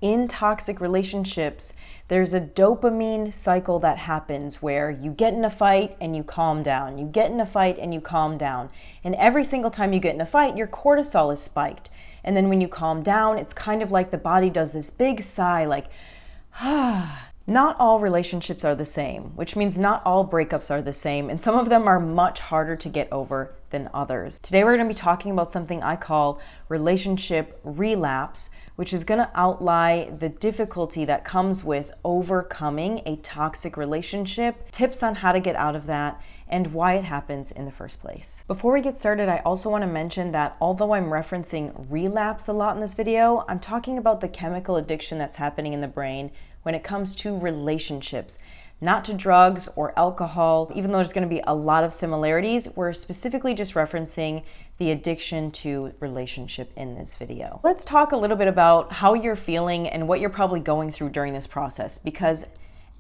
In toxic relationships, there's a dopamine cycle that happens where you get in a fight and you calm down. You get in a fight and you calm down. And every single time you get in a fight, your cortisol is spiked. And then when you calm down, it's kind of like the body does this big sigh, like, ah. Not all relationships are the same, which means not all breakups are the same, and some of them are much harder to get over than others. Today we're going to be talking about something I call relationship relapse, which is going to outline the difficulty that comes with overcoming a toxic relationship, tips on how to get out of that, and why it happens in the first place. Before we get started, I also want to mention that although I'm referencing relapse a lot in this video, I'm talking about the chemical addiction that's happening in the brain when it comes to relationships, not to drugs or alcohol. Even though there's going to be a lot of similarities, we're specifically just referencing the addiction to relationship in this video. Let's talk a little bit about how you're feeling and what you're probably going through during this process, because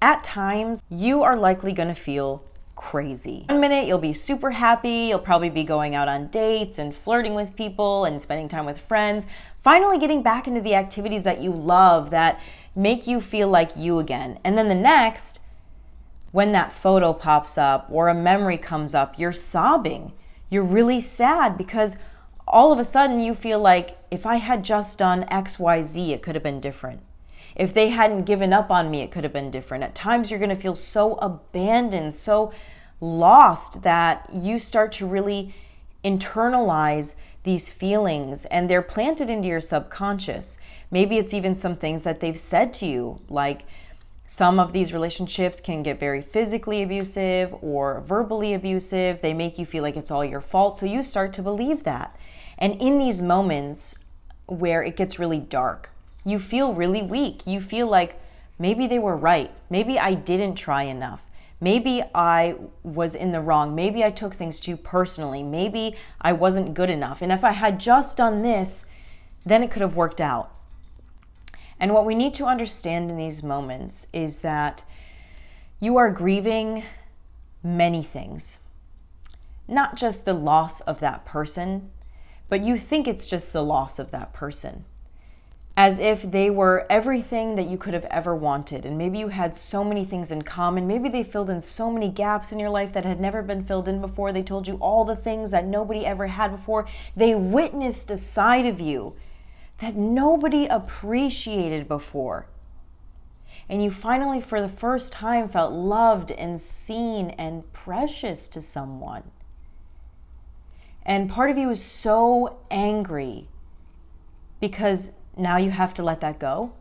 at times you are likely going to feel crazy. One minute you'll be super happy, you'll probably be going out on dates and flirting with people and spending time with friends, finally getting back into the activities that you love, that make you feel like you again. And then the next, when that photo pops up or a memory comes up, you're sobbing. You're really sad because all of a sudden you feel like, if I had just done XYZ, it could have been different. If they hadn't given up on me, it could have been different. At times you're going to feel so abandoned, so lost, that you start to really internalize these feelings, and they're planted into your subconscious. Maybe it's even some things that they've said to you, like some of these relationships can get very physically abusive or verbally abusive. They make you feel like it's all your fault, so you start to believe that. And in these moments where it gets really dark, you feel really weak. You feel like maybe they were right. Maybe I didn't try enough. Maybe I was in the wrong. Maybe I took things too personally. Maybe I wasn't good enough. And if I had just done this, then it could have worked out. And what we need to understand in these moments is that you are grieving many things. Not just the loss of that person, but you think it's just the loss of that person, as if they were everything that you could have ever wanted. And maybe you had so many things in common. Maybe they filled in so many gaps in your life that had never been filled in before. They told you all the things that nobody ever had before. They witnessed a side of you that nobody appreciated before. And you finally, for the first time, felt loved and seen and precious to someone. And part of you is so angry because now you have to let that go.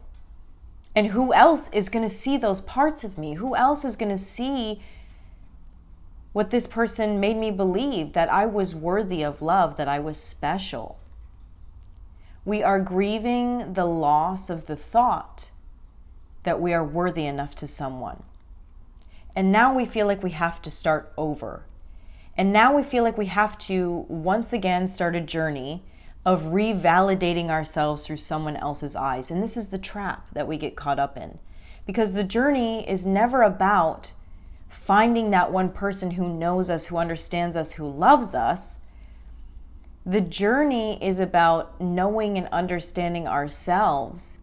And who else is going to see those parts of me? Who else is going to see what this person made me believe, that I was worthy of love, that I was special? We are grieving the loss of the thought that we are worthy enough to someone. And now we feel like we have to start over. And now we feel like we have to once again start a journey of revalidating ourselves through someone else's eyes. And this is the trap that we get caught up in. Because the journey is never about finding that one person who knows us, who understands us, who loves us. The journey is about knowing and understanding ourselves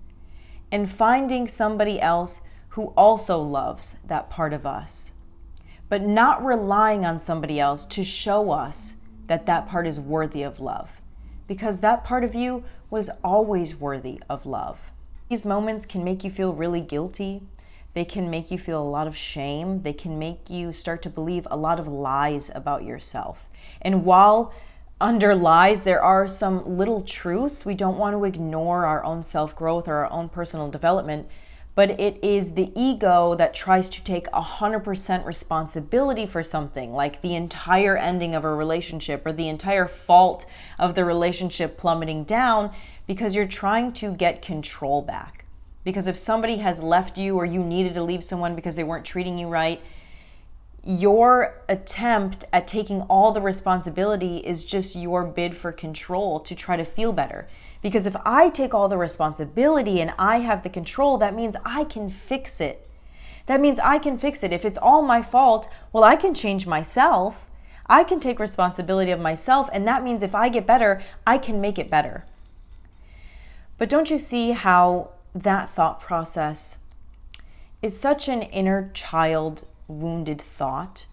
and finding somebody else who also loves that part of us, but not relying on somebody else to show us that that part is worthy of love. Because that part of you was always worthy of love. These moments can make you feel really guilty. They can make you feel a lot of shame. They can make you start to believe a lot of lies about yourself. And while under lies there are some little truths, we don't want to ignore our own self-growth or our own personal development, but it is the ego that tries to take 100% responsibility for something, like the entire ending of a relationship or the entire fault of the relationship plummeting down, because you're trying to get control back. Because if somebody has left you or you needed to leave someone because they weren't treating you right, your attempt at taking all the responsibility is just your bid for control to try to feel better. Because if I take all the responsibility and I have the control, that means I can fix it. That means I can fix it. If it's all my fault, well, I can change myself. I can take responsibility of myself, and that means if I get better, I can make it better. But don't you see how that thought process is such an inner child wounded thought.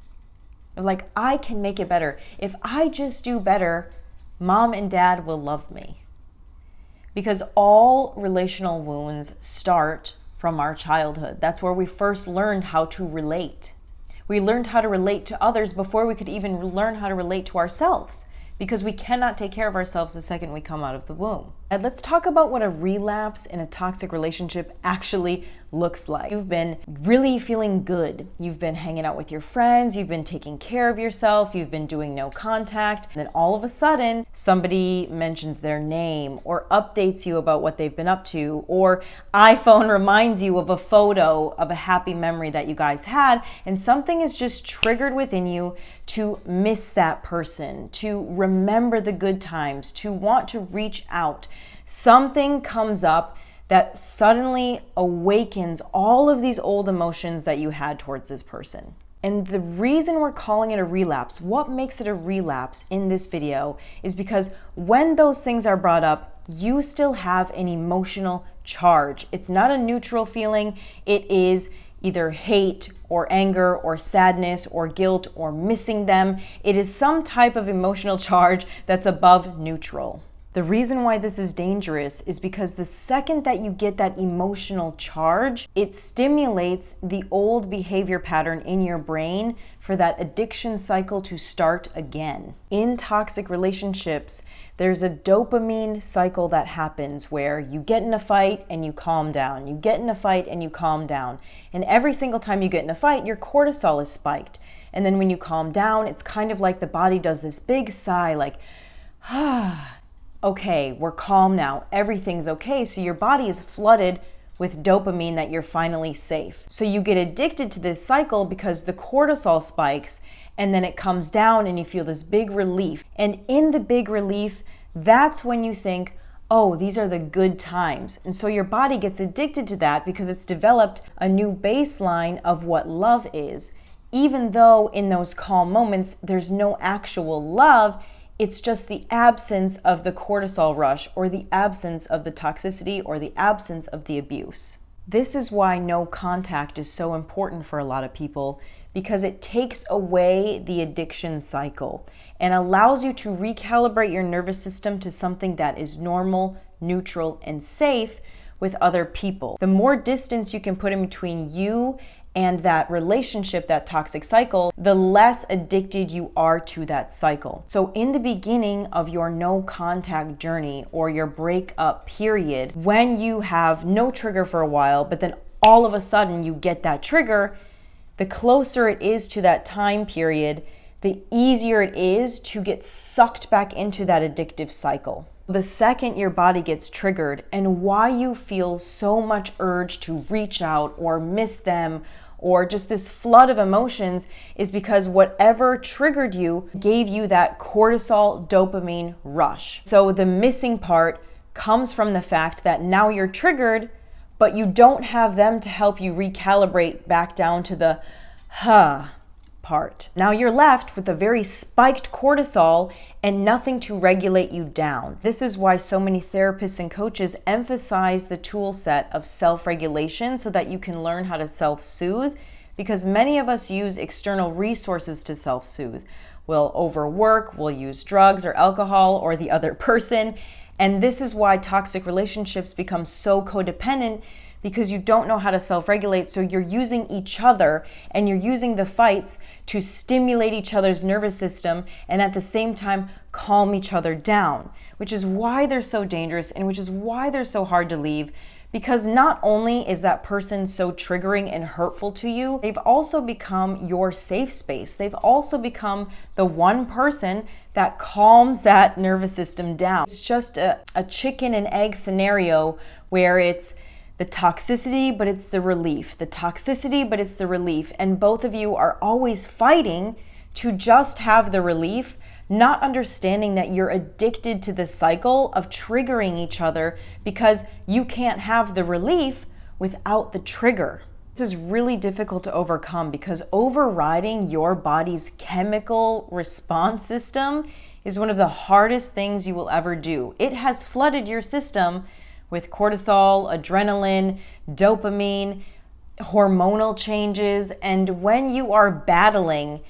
Like, I can make it better. If I just do better, mom and dad will love me. Because all relational wounds start from our childhood. That's where we first learned how to relate. We learned how to relate to others before we could even learn how to relate to ourselves, because we cannot take care of ourselves the second we come out of the womb. And let's talk about what a relapse in a toxic relationship actually looks like. You've been really feeling good. You've been hanging out with your friends. You've been taking care of yourself. You've been doing no contact. And then all of a sudden, somebody mentions their name or updates you about what they've been up to, or iPhone reminds you of a photo of a happy memory that you guys had, and something is just triggered within you to miss that person, to remember the good times, to want to reach out. Something comes up that suddenly awakens all of these old emotions that you had towards this person. And the reason we're calling it a relapse, what makes it a relapse in this video, is because when those things are brought up, you still have an emotional charge. It's not a neutral feeling. It is either hate or anger or sadness or guilt or missing them. It is some type of emotional charge that's above neutral. The reason why this is dangerous is because the second that you get that emotional charge, it stimulates the old behavior pattern in your brain for that addiction cycle to start again. In toxic relationships, there's a dopamine cycle that happens where you get in a fight and you calm down. You get in a fight and you calm down. And every single time you get in a fight, your cortisol is spiked. And then when you calm down, it's kind of like the body does this big sigh, like, okay, we're calm now, everything's okay. So your body is flooded with dopamine that you're finally safe. So you get addicted to this cycle because the cortisol spikes, and then it comes down and you feel this big relief. And in the big relief, that's when you think, oh, these are the good times. And so your body gets addicted to that because it's developed a new baseline of what love is. Even though in those calm moments, there's no actual love, it's just the absence of the cortisol rush, or the absence of the toxicity, or the absence of the abuse. This is why no contact is so important for a lot of people, because it takes away the addiction cycle and allows you to recalibrate your nervous system to something that is normal, neutral, and safe with other people. The more distance you can put in between you and that relationship, that toxic cycle, the less addicted you are to that cycle. So in the beginning of your no contact journey or your breakup period, when you have no trigger for a while, but then all of a sudden you get that trigger, the closer it is to that time period, the easier it is to get sucked back into that addictive cycle. The second your body gets triggered, and why you feel so much urge to reach out or miss them, or just this flood of emotions, is because whatever triggered you gave you that cortisol dopamine rush. So the missing part comes from the fact that now you're triggered, but you don't have them to help you recalibrate back down to the part. Now you're left with a very spiked cortisol and nothing to regulate you down. This is why so many therapists and coaches emphasize the tool set of self-regulation so that you can learn how to self-soothe, because many of us use external resources to self-soothe. We'll overwork, we'll use drugs or alcohol or the other person, and this is why toxic relationships become so codependent, because you don't know how to self-regulate, so you're using each other and you're using the fights to stimulate each other's nervous system and at the same time calm each other down, which is why they're so dangerous and which is why they're so hard to leave, because not only is that person so triggering and hurtful to you, they've also become your safe space. They've also become the one person that calms that nervous system down. It's just a chicken and egg scenario where it's the toxicity, but it's the relief. The toxicity, but it's the relief. And both of you are always fighting to just have the relief, not understanding that you're addicted to the cycle of triggering each other because you can't have the relief without the trigger. This is really difficult to overcome because overriding your body's chemical response system is one of the hardest things you will ever do. It has flooded your system with cortisol, adrenaline, dopamine, hormonal changes. And when you are battling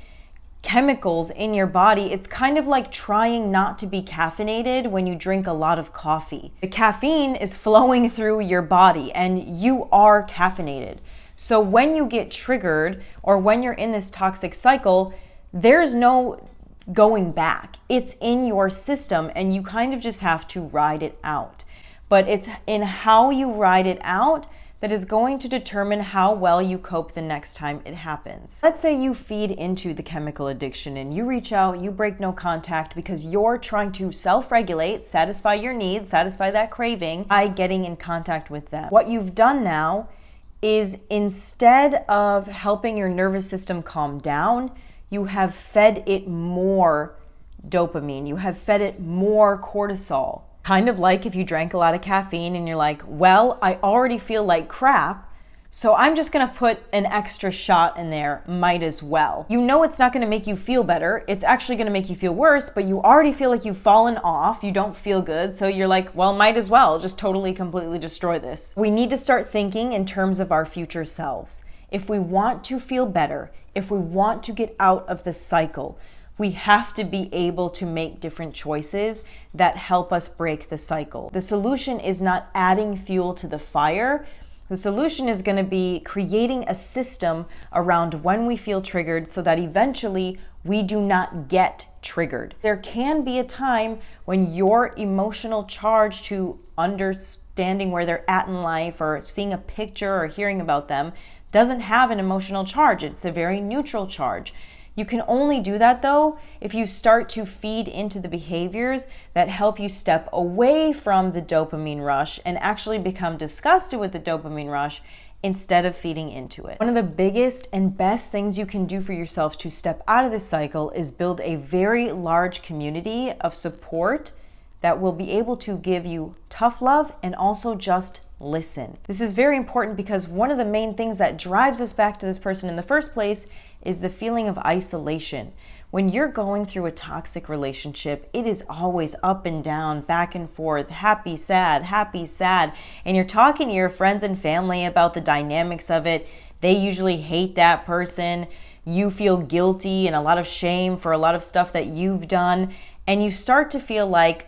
chemicals in your body, it's kind of like trying not to be caffeinated when you drink a lot of coffee. The caffeine is flowing through your body and you are caffeinated. So when you get triggered or when you're in this toxic cycle, there's no going back. It's in your system and you kind of just have to ride it out. But it's in how you ride it out that is going to determine how well you cope the next time it happens. Let's say you feed into the chemical addiction and you reach out, you break no contact because you're trying to self-regulate, satisfy your needs, satisfy that craving by getting in contact with them. What you've done now is instead of helping your nervous system calm down, you have fed it more dopamine, you have fed it more cortisol. Kind of like if you drank a lot of caffeine and you're like, well, I already feel like crap, so I'm just gonna put an extra shot in there, might as well. You know it's not gonna make you feel better, it's actually gonna make you feel worse, but you already feel like you've fallen off, you don't feel good, so you're like, well, might as well, just totally, completely destroy this. We need to start thinking in terms of our future selves. If we want to feel better, if we want to get out of the cycle, we have to be able to make different choices that help us break the cycle. The solution is not adding fuel to the fire. The solution is going to be creating a system around when we feel triggered so that eventually we do not get triggered. There can be a time when your emotional charge to understanding where they're at in life or seeing a picture or hearing about them doesn't have an emotional charge. It's a very neutral charge. You can only do that though if you start to feed into the behaviors that help you step away from the dopamine rush and actually become disgusted with the dopamine rush instead of feeding into it. One of the biggest and best things you can do for yourself to step out of this cycle is build a very large community of support that will be able to give you tough love and also just listen. This is very important because one of the main things that drives us back to this person in the first place is the feeling of isolation. When you're going through a toxic relationship, it is always up and down, back and forth, happy, sad, and you're talking to your friends and family about the dynamics of it. They usually hate that person. You feel guilty and a lot of shame for a lot of stuff that you've done, and you start to feel like,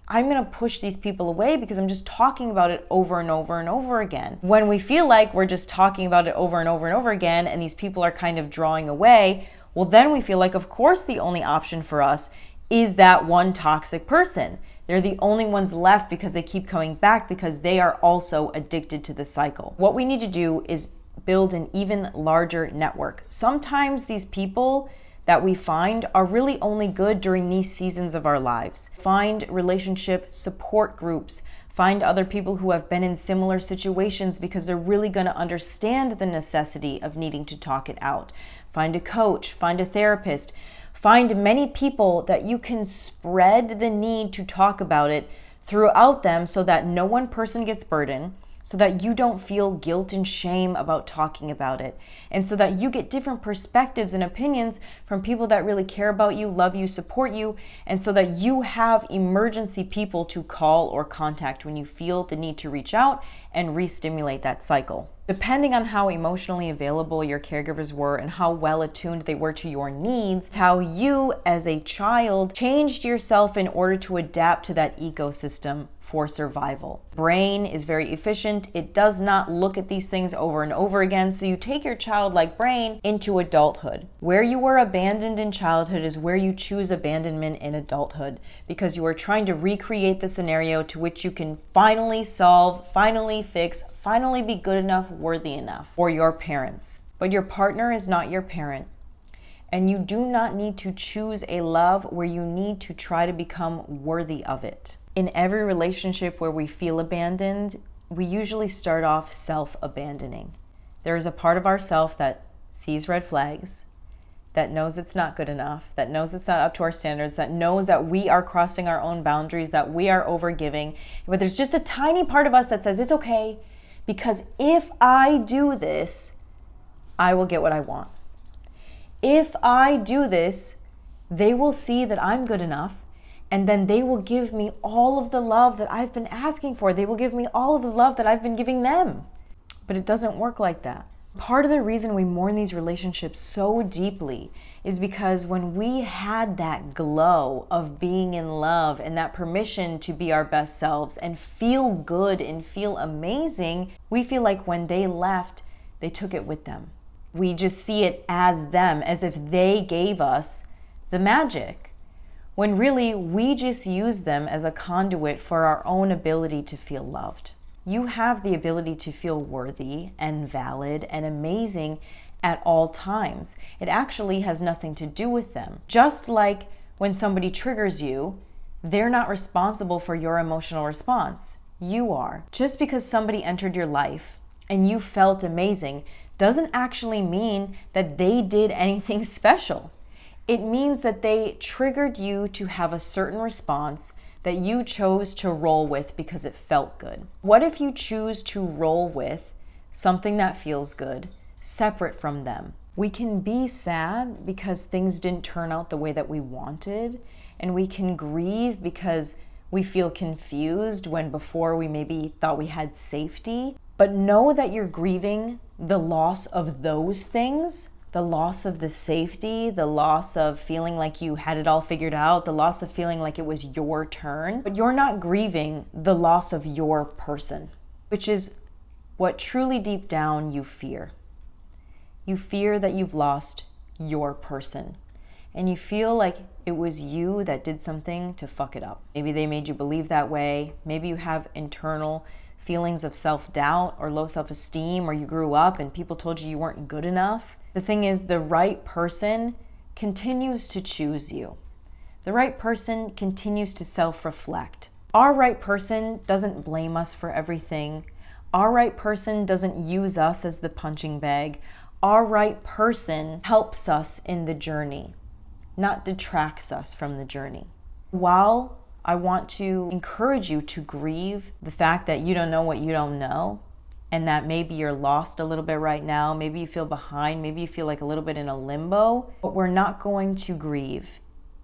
I'm gonna push these people away because I'm just talking about it over and over and over again. When we feel like we're just talking about it over and over and over again and these people are kind of drawing away, well then we feel like of course the only option for us is that one toxic person. They're the only ones left because they keep coming back because they are also addicted to the cycle. What we need to do is build an even larger network. Sometimes these people that we find are really only good during these seasons of our lives. Find relationship support groups. Find other people who have been in similar situations because they're really going to understand the necessity of needing to talk it out. Find a coach, find a therapist. Find many people that you can spread the need to talk about it throughout them so that no one person gets burdened, so that you don't feel guilt and shame about talking about it, and so that you get different perspectives and opinions from people that really care about you, love you, support you, and so that you have emergency people to call or contact when you feel the need to reach out and re-stimulate that cycle. Depending on how emotionally available your caregivers were and how well attuned they were to your needs, how you as a child changed yourself in order to adapt to that ecosystem for survival. Brain is very efficient. It does not look at these things over and over again. So you take your childlike brain into adulthood. Where you were abandoned in childhood is where you choose abandonment in adulthood, because you are trying to recreate the scenario to which you can finally solve, finally fix, finally be good enough, worthy enough for your parents. But your partner is not your parent. And you do not need to choose a love where you need to try to become worthy of it. In every relationship where we feel abandoned, we usually start off self-abandoning. There is a part of ourself that sees red flags, that knows it's not good enough, that knows it's not up to our standards, that knows that we are crossing our own boundaries, that we are overgiving. But there's just a tiny part of us that says it's okay, because if I do this, I will get what I want. If I do this, they will see that I'm good enough, And then they will give me all of the love that I've been asking for. They will give me all of the love that I've been giving them. But it doesn't work like that. Part of the reason we mourn these relationships so deeply is because when we had that glow of being in love and that permission to be our best selves and feel good and feel amazing, we feel like when they left, they took it with them. We just see it as them, as if they gave us the magic, when really we just use them as a conduit for our own ability to feel loved. You have the ability to feel worthy and valid and amazing at all times. It actually has nothing to do with them. Just like when somebody triggers you, they're not responsible for your emotional response. You are. Just because somebody entered your life and you felt amazing doesn't actually mean that they did anything special. It means that they triggered you to have a certain response that you chose to roll with because it felt good. What if you choose to roll with something that feels good, separate from them? We can be sad because things didn't turn out the way that we wanted, and we can grieve because we feel confused when before we maybe thought we had safety. But know that you're grieving the loss of those things, the loss of the safety, the loss of feeling like you had it all figured out, the loss of feeling like it was your turn. But you're not grieving the loss of your person, which is what truly deep down you fear. You fear that you've lost your person. And you feel like it was you that did something to fuck it up. Maybe they made you believe that way. Maybe you have internal feelings of self-doubt or low self-esteem, or you grew up and people told you weren't good enough. The thing is, the right person continues to choose you. The right person continues to self-reflect. Our right person doesn't blame us for everything. Our right person doesn't use us as the punching bag. Our right person helps us in the journey, not detracts us from the journey. While I want to encourage you to grieve the fact that you don't know what you don't know, and that maybe you're lost a little bit right now, maybe you feel behind, maybe you feel like a little bit in a limbo, what we're not going to grieve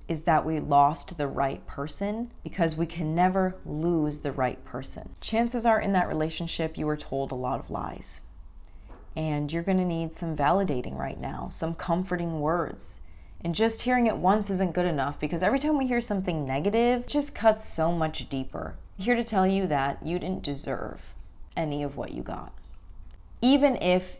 is that we lost the right person, because we can never lose the right person. Chances are in that relationship you were told a lot of lies, and you're going to need some validating right now, some comforting words. And just hearing it once isn't good enough, because every time we hear something negative, it just cuts so much deeper. I'm here to tell you that you didn't deserve any of what you got. Even if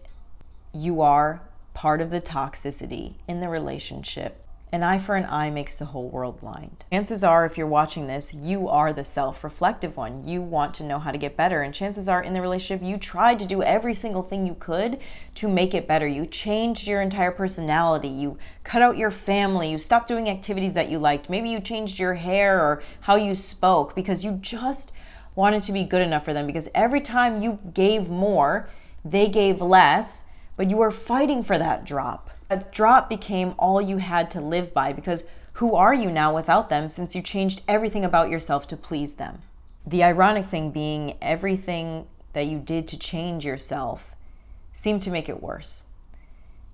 you are part of the toxicity in the relationship, an eye for an eye makes the whole world blind. Chances are, if you're watching this, you are the self-reflective one. You want to know how to get better. And chances are in the relationship, you tried to do every single thing you could to make it better. You changed your entire personality. You cut out your family. You stopped doing activities that you liked. Maybe you changed your hair or how you spoke because you just wanted to be good enough for them. Because every time you gave more, they gave less, but you were fighting for that drop. A drop became all you had to live by, because who are you now without them, since you changed everything about yourself to please them? The ironic thing being, everything that you did to change yourself seemed to make it worse.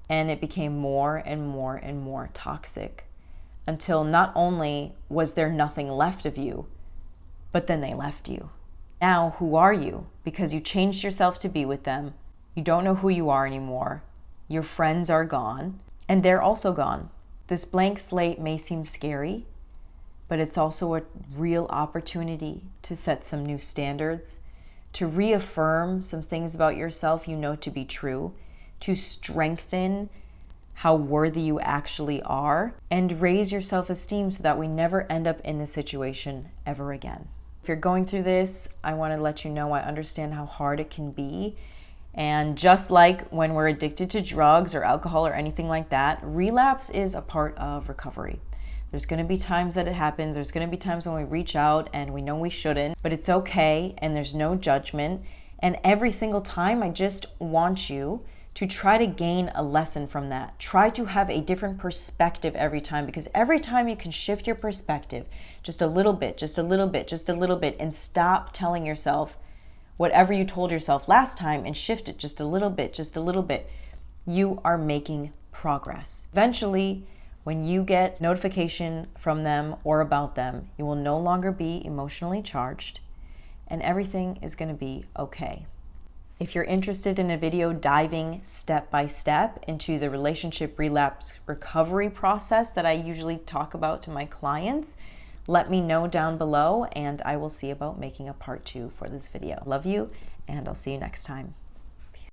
And it became more and more and more toxic, until not only was there nothing left of you, but then they left you. Now, who are you? Because you changed yourself to be with them. You don't know who you are anymore. Your friends are gone, and they're also gone. This blank slate may seem scary, but it's also a real opportunity to set some new standards, to reaffirm some things about yourself you know to be true, to strengthen how worthy you actually are, and raise your self-esteem so that we never end up in this situation ever again. If you're going through this, I want to let you know I understand how hard it can be. And just like when we're addicted to drugs or alcohol or anything like that, relapse is a part of recovery. There's going to be times that it happens. There's going to be times when we reach out and we know we shouldn't, but it's okay, and there's no judgment. And every single time, I just want you to try to gain a lesson from that. Try to have a different perspective every time, because every time you can shift your perspective just a little bit, just a little bit, just a little bit, and stop telling yourself whatever you told yourself last time and shift it just a little bit, you are making progress. Eventually, When you get notification from them or about them, you will no longer be emotionally charged, and everything is going to be okay. If you're interested in a video diving step by step into the relationship relapse recovery process that I usually talk about to my clients, let me know down below and I will see about making a part 2 for this video. Love you, and I'll see you next time.